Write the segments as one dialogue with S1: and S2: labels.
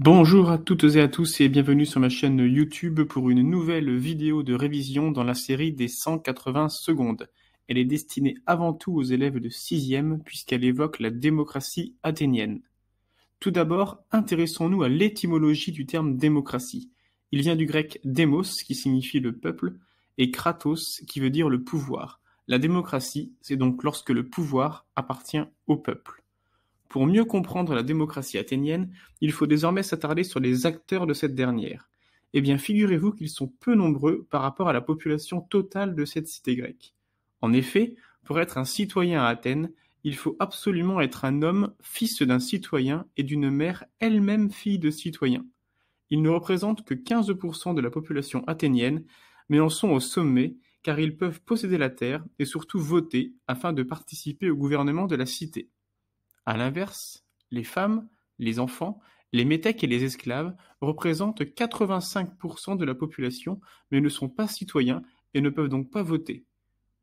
S1: Bonjour à toutes et à tous et bienvenue sur ma chaîne YouTube pour une nouvelle vidéo de révision dans la série des 180 secondes. Elle est destinée avant tout aux élèves de 6e puisqu'elle évoque la démocratie athénienne. Tout d'abord, intéressons-nous à l'étymologie du terme démocratie. Il vient du grec démos qui signifie le peuple et kratos qui veut dire le pouvoir. La démocratie, c'est donc lorsque le pouvoir appartient au peuple. Pour mieux comprendre la démocratie athénienne, il faut désormais s'attarder sur les acteurs de cette dernière. Eh bien, figurez-vous qu'ils sont peu nombreux par rapport à la population totale de cette cité grecque. En effet, pour être un citoyen à Athènes, il faut absolument être un homme, fils d'un citoyen et d'une mère elle-même fille de citoyen. Ils ne représentent que 15% de la population athénienne, mais en sont au sommet car ils peuvent posséder la terre et surtout voter afin de participer au gouvernement de la cité. À l'inverse, les femmes, les enfants, les métèques et les esclaves représentent 85% de la population mais ne sont pas citoyens et ne peuvent donc pas voter.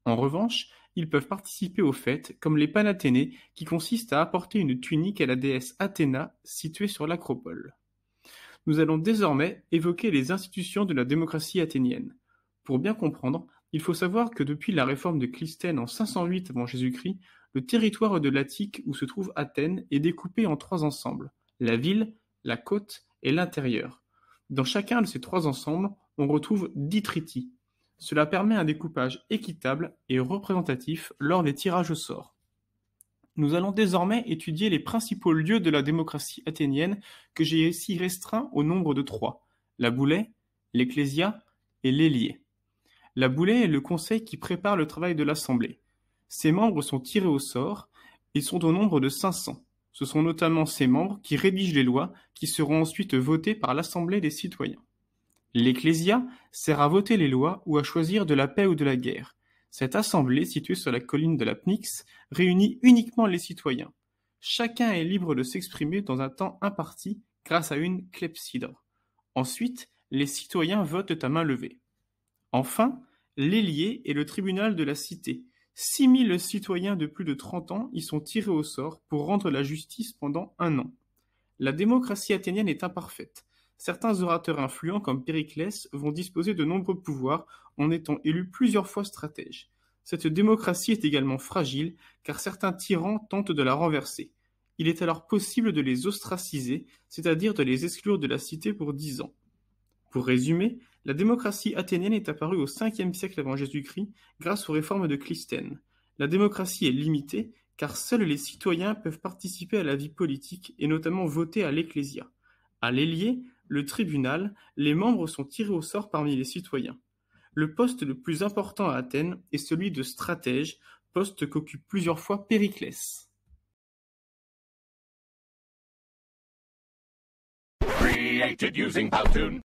S1: En revanche, ils peuvent participer aux fêtes comme les Panathénées qui consistent à apporter une tunique à la déesse Athéna située sur l'acropole. Nous allons désormais évoquer les institutions de la démocratie athénienne. Pour bien comprendre, il faut savoir que depuis la réforme de Clisthène en 508 avant Jésus-Christ, le territoire de l'Attique où se trouve Athènes est découpé en 3 ensembles, la ville, la côte et l'intérieur. Dans chacun de ces 3 ensembles, on retrouve 10 tritis. Cela permet un découpage équitable et représentatif lors des tirages au sort. Nous allons désormais étudier les principaux lieux de la démocratie athénienne que j'ai ici restreints au nombre de 3, la Boulée, l'Ecclésia et l'Héliée. La Boulée est le conseil qui prépare le travail de l'Assemblée. Ses membres sont tirés au sort et sont au nombre de 500. Ce sont notamment ces membres qui rédigent les lois qui seront ensuite votées par l'Assemblée des citoyens. L'Ecclésia sert à voter les lois ou à choisir de la paix ou de la guerre. Cette assemblée, située sur la colline de la Pnyx, réunit uniquement les citoyens. Chacun est libre de s'exprimer dans un temps imparti grâce à une clepsydre. Ensuite, les citoyens votent à main levée. Enfin, l'Héliée est le tribunal de la cité. 6000 citoyens de plus de 30 ans y sont tirés au sort pour rendre la justice pendant 1 an. La démocratie athénienne est imparfaite. Certains orateurs influents comme Périclès vont disposer de nombreux pouvoirs en étant élus plusieurs fois stratèges. Cette démocratie est également fragile car certains tyrans tentent de la renverser. Il est alors possible de les ostraciser, c'est-à-dire de les exclure de la cité pour 10 ans. Pour résumer, la démocratie athénienne est apparue au 5e siècle avant Jésus-Christ grâce aux réformes de Clisthène. La démocratie est limitée car seuls les citoyens peuvent participer à la vie politique et notamment voter à l'Ecclésia. À l'Héliée, le tribunal, les membres sont tirés au sort parmi les citoyens. Le poste le plus important à Athènes est celui de stratège, poste qu'occupe plusieurs fois Périclès.
S2: Created using Powtoon.